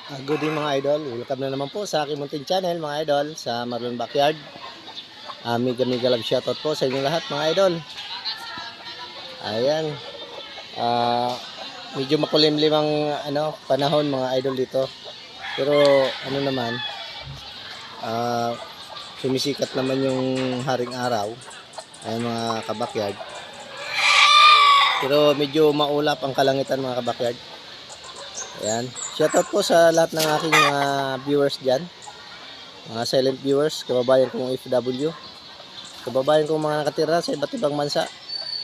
Good day mga idol, welcome na naman po sa aking munting channel mga idol sa Marlon Backyard. Mega love shoutout po sa inyo lahat mga idol. Ayan, medyo makulimlim ang panahon mga idol dito. Pero ano naman, sumisikat naman yung haring araw. Ayan mga kabakyard. Pero medyo maulap ang kalangitan mga kabakyard. Ayan, shoutout po sa lahat ng aking mga viewers dyan, mga silent viewers, kababayan kong OFW, kababayan kong mga nakatira sa iba't ibang bansa.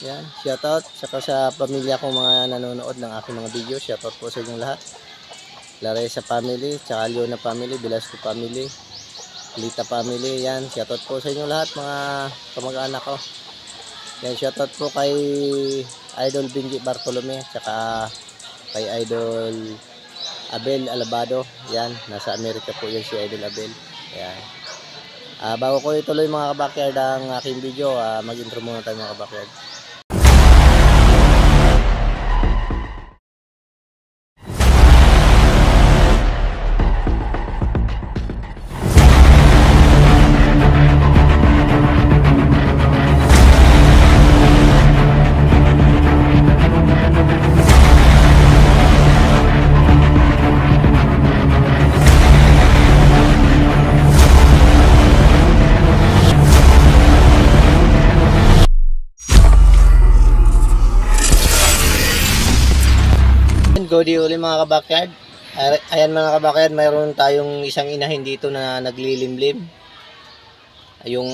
Ayan, shoutout, saka sa pamilya kong mga nanonood ng aking mga video, shoutout po sa inyong lahat. Laresa family, tsaka Leona family, Velasco family, Lita family, yan, shoutout po sa inyong lahat mga kamag-anak ko. Yan, shoutout po kay Idol Benji Bartolome, tsaka kay Idol Abel Alabado. Yan, nasa Amerika po yan si Idol Abel. Yan. Bago ko ituloy mga kabakyard ang aking video, mag-intro muna tayo mga kabakyard. Good day ulit mga kabakyard. Ayan mga kabakyard, mayroon tayong isang inahin dito na naglilimlim. Yung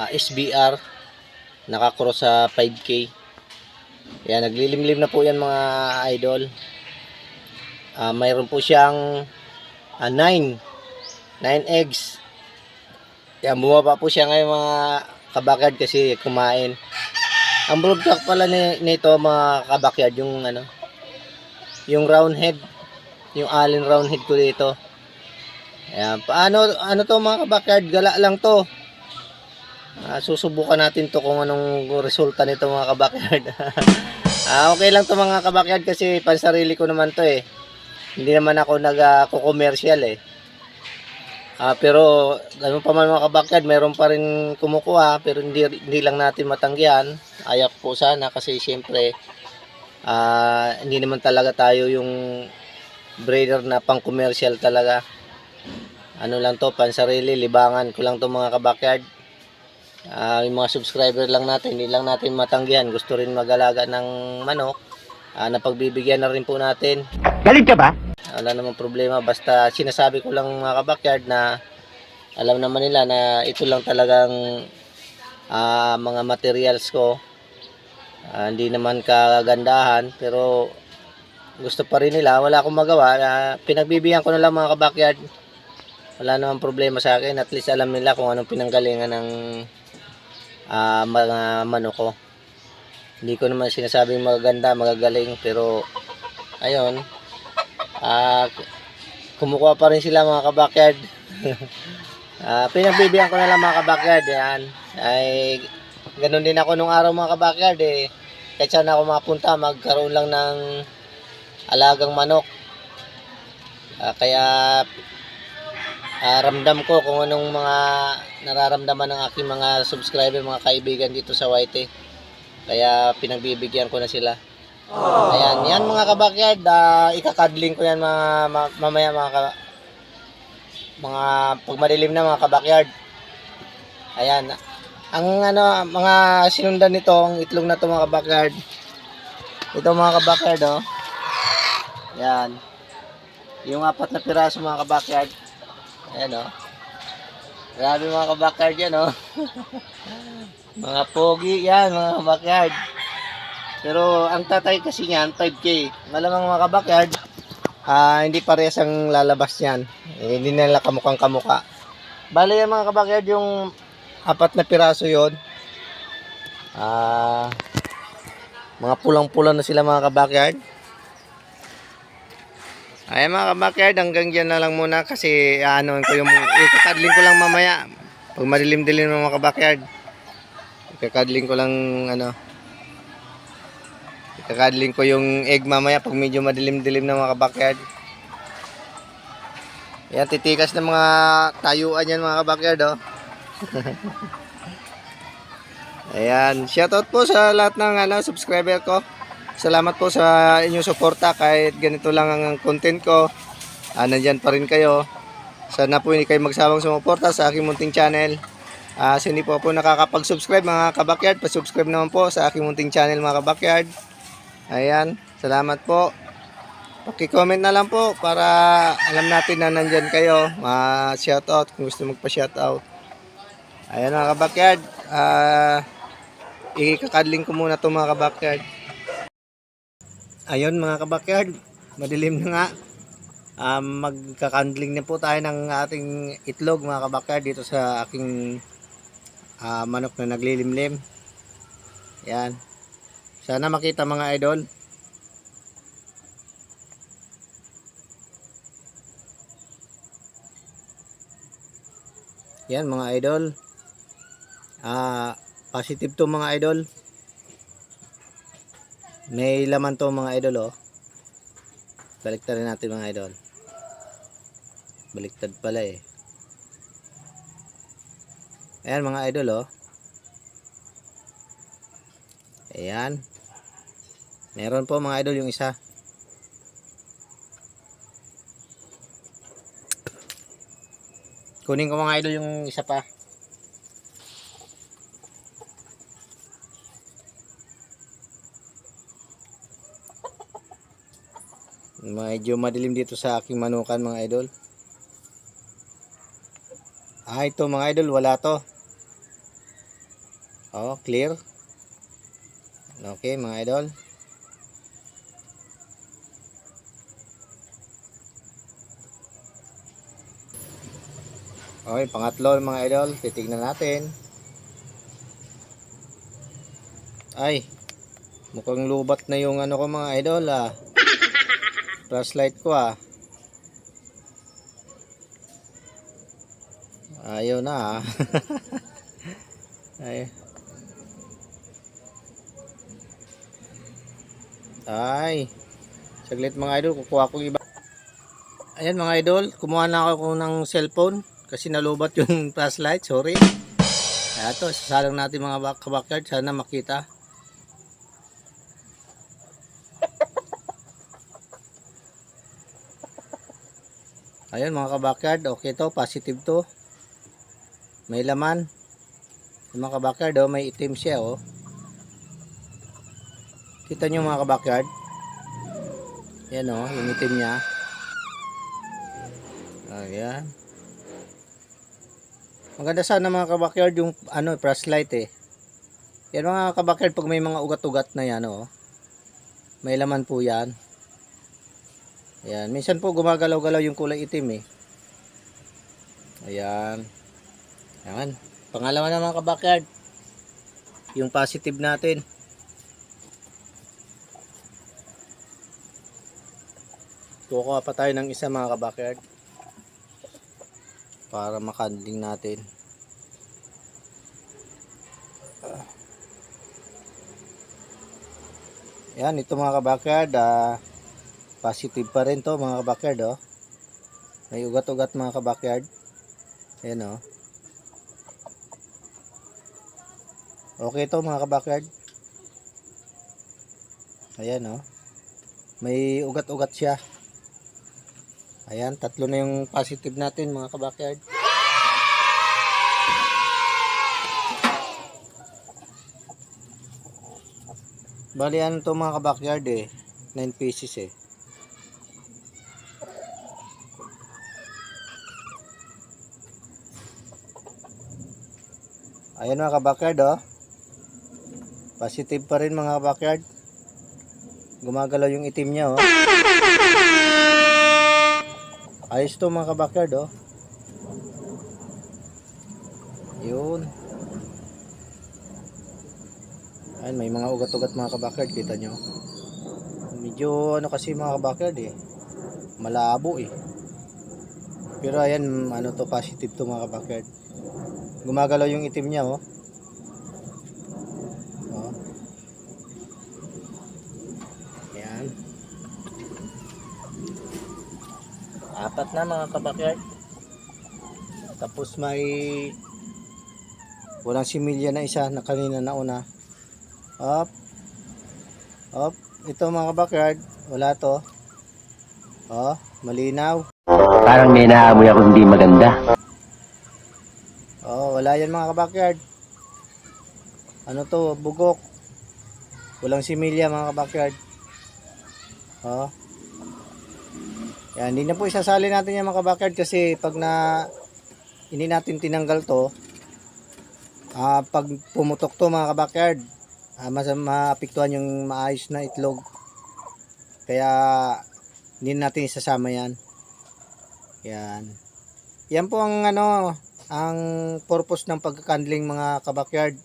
SBR nakakross sa 5K. Ayan, naglilimlim na po yan mga idol. Mayroon po siyang 9 eggs. Ayan, bumaba po siya ngayon mga kabakyard kasi kumain. Ang broodcock pala nito mga kabakyard, yung round head, yung allen round head ko dito. Ayan, ano to mga kabakyard, gala lang to. Susubukan natin to kung anong resulta nito mga kabakyard. Okay lang to mga kabakyard kasi pansarili ko naman to eh. Hindi naman ako nag-commercial eh. Pero ganun pa man mga kabakyard, mayroon pa rin kumukuha pero hindi lang natin matanggihan. Ayak po sana kasi siyempre hindi naman talaga tayo yung breeder na pang commercial talaga. Ano lang to, pansarili, libangan ko lang to mga kabakyard. Yung mga subscriber lang natin, hindi lang natin matanggihan, gusto rin mag-alaga ng manok, napagbibigyan na rin po natin. Galit ka ba? Wala namang problema, basta sinasabi ko lang mga kabakyard na alam naman nila na ito lang talagang mga materials ko. Hindi naman kagandahan pero gusto pa rin nila, wala akong magawa. Pinagbibigyan ko na lang mga kabakyard, wala namang problema sa akin, at least alam nila kung anong pinanggalingan ng mga manok ko. Hindi ko naman sinasabing magaganda, magagaling, pero ayun, kumukuha pa rin sila mga kabakyard. Pinagbibigyan ko na lang mga kabakyard. Yan ay ganun din ako nung araw mga kabakyard eh. Kahit saan ako mapunta, magkaroon lang ng alagang manok. Kaya ramdam ko kung anong mga nararamdaman ng aking mga subscriber, mga kaibigan dito sa YT. Kaya pinagbibigyan ko na sila. Ayan, yan mga kabakyard, ikakadling ko yan mamaya mga pag madilim na mga kabakyard. Ayan. Ang mga sinundan nito, ang itlog na to mga kabakyard. Ito mga kabakyard oh. Yan. Yung 4 na piraso mga kabakyard. Ayan oh. Grabe mga kabakyard yan oh. Mga pogi yan mga kabakyard. Pero ang tatay kasi niyan 5K. Malamang mga kabakyard, hindi parehas ang lalabas niyan. Hindi nila kamukhang kamukha. Bale yan mga kabakyard, yung 4 na piraso yon. Mga pulang-pula na sila mga kabakyard. Ay mga kabakyard, hanggang dyan na lang muna kasi ikakadling ko lang mamaya. Pag madilim-dilim ng mga kabakyard, ikakadling ko lang Kakadling ko yung egg mamaya pag medyo madilim-dilim na mga kabakyard. Ayan, titikas ng mga tayuan yan mga kabakyard, oh. Ayan, shoutout po sa lahat ng subscriber ko. Salamat po sa inyong suporta kahit ganito lang ang content ko. Nandyan pa rin kayo. Sana po hindi kayo magsawang sumuporta sa aking munting channel. Sa hindi po nakakapag-subscribe mga kabakyard, pa-subscribe naman po sa aking munting channel mga kabakyard. Ayan, salamat po. Paki-comment na lang po para alam natin na nandyan kayo. Shoutout kung gusto magpa-shoutout. Ayan mga kabakyard. Ikakadling ko muna ito mga kabakyard. Ayun mga kabakyard, madilim na nga. Magkakandling na po tayo ng ating itlog mga kabakyard dito sa aking manok na naglilimlim. Yan. Sana makita mga idol. Yan mga idol. Positive to mga idol. May laman to mga idol, oh. Baliktad rin natin mga idol. Baliktad pala eh. Ayan mga idol, oh. Ayan. Meron po mga idol yung isa. Kunin ko mga idol yung isa pa. Medyo madilim dito sa aking manukan mga idol. Ito mga idol, wala to. Oh, clear. Okay mga idol. Okay, pangatlo mga idol, titignan natin. Ay, mukhang lubat na yung ko mga idol, flashlight ko, ayaw na, ay saglit mga idol, kukuha ko iba. Ayan mga idol, kumuha na ako ng cellphone kasi nalubat yung flashlight, sorry. Ito, sasalang natin mga kabakyard, sana makita. Ayan mga kabakyard, okay to, positive to. May laman. Yung mga kabakyard, oh, may itim siya, oh. Kita nyo mga kabakyard. Yan, oh, yung itim niya. Ayan. Maganda sana mga kabakyard yung flashlight eh. Yan mga kabakyard, pag may mga ugat-ugat na yan, oh. May laman po yan. Ayan, minsan po gumagalaw-galaw yung kulay itim eh. Ayan. Ayan. Pangalawa na mga kabakyard. Yung positive natin. Kukuha pa tayo ng isa mga kabakyard. Para makandling natin. Ayan, ito mga kabakyard. Positive pa rin to mga kabakyard, oh. May ugat-ugat mga kabakyard. Ayan, oh. Okay to mga kabakyard. Ayan, oh. May ugat-ugat siya. Ayan, tatlo na yung positive natin mga kabakyard. Bali ano to mga kabakyard eh, 9 pieces eh. Ayan mga kabakyard, oh. Positive pa rin mga kabakyard. Gumagalaw yung itim niya, oh. Ayos to mga kabakyard, oh. Yun. Ayan, may mga ugat-ugat mga kabakyard, kita nyo. Medyo kasi mga kabakyard eh, malabo eh. Pero ayan, to, positive to mga kabakyard. Gumagalaw yung itim niya, oh. Oh. Ayan. Apat na mga kabakyard. Tapos may walang similya na isa na kanina nauna. Up. Up. Ito mga kabakyard. Wala to. Oh, malinaw. Parang may naamoy ako hindi maganda. Oh, wala yan mga kabakyard. Ano to? Bugok. Walang similya mga kabakyard. Oh. Yan, hindi na po isasali natin yan mga kabakyard kasi pag hindi natin tinanggal to, pag pumutok to mga kabakyard, maapektuhan yung maayos na itlog. Kaya hindi natin isasama yan. Yan. Yan po ang ang purpose ng pagkakandling mga kabakyard.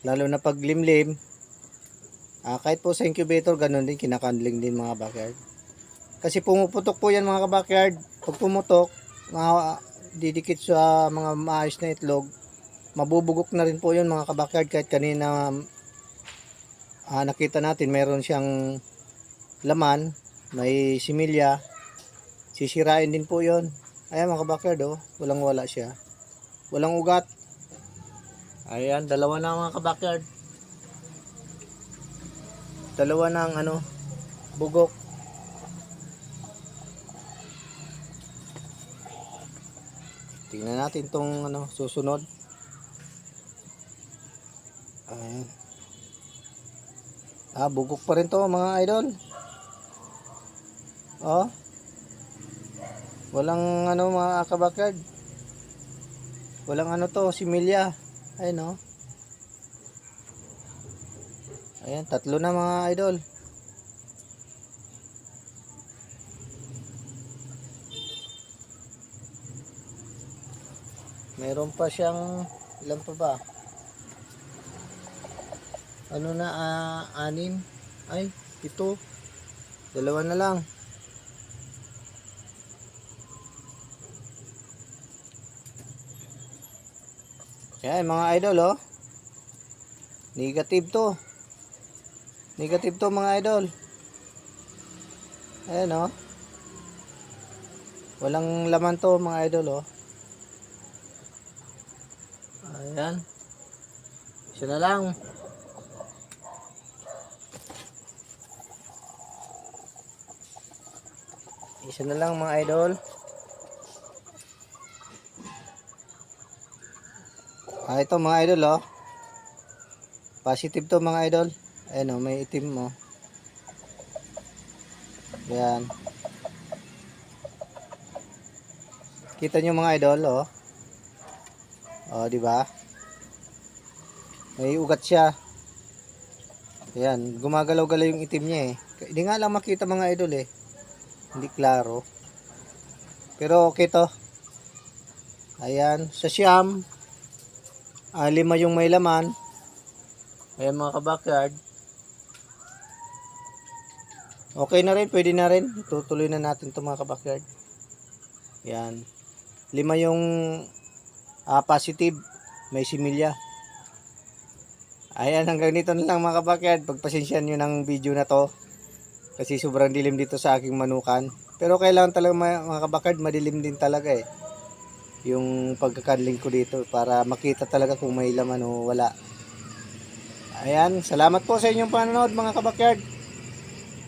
Lalo na pag limlim, kahit po sa incubator, ganun din, kinakandling din mga kabakyard. Kasi pumuputok po yan mga kabakyard. Pag pumutok, didikit sa mga maayos na itlog, mabubugok na rin po yun mga kabakyard. Kahit kanina nakita natin meron siyang laman, may similya, sisirain din po yun. Ayan mga kabakyard, oh, walang wala siya, walang ugat. Ayan, dalawa na mga kabakyard, dalawa na ang bugok. Tingnan natin tong susunod. Ayan. Bugok pa rin to mga idol. Oh. Walang mga kabakyard. Walang to, similya. Ayun oh. Ayan, tatlo na mga idol. Meron pa siyang ilan pa ba? Anim? Ay, ito. Dalawa na lang. Yan mga idol oh. Negative to. Negative to mga idol. Ayan oh. Walang laman to mga idol oh. Ayan. Isa na lang. Isa na lang mga idol. Ito mga idol oh. Positive to mga idol. Ayan oh, may itim mo. Ayan. Kita nyo mga idol oh. Oh, di ba? May ugat siya. Ayan, gumagalaw-galaw yung itim niya eh. Hindi nga lang makita mga idol eh. Hindi klaro. Pero okay to. Ayan, sa siyam, 5 yung may laman. Ayan mga kabakyard. Okay na rin, pwede na rin. Tutuloy na natin to mga kabakyard. Ayan. 5 yung positive, may similya. Ayan, hanggang dito na lang mga kabakyard. Pagpasensyahan nyo ng video na to. Kasi sobrang dilim dito sa aking manukan. Pero kailangan talaga mga kabakyard, madilim din talaga eh. Yung pagkakandling ko dito para makita talaga kung may laman o wala. Ayan, salamat po sa inyong panonood mga kabakyard.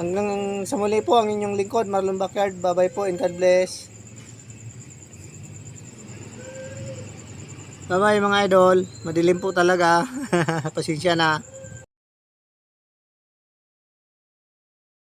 Hanggang sa muli po ang inyong lingkod, Marlon Backyard. Bye bye po and God bless. Bye bye mga idol. Madilim po talaga. Pasensya na.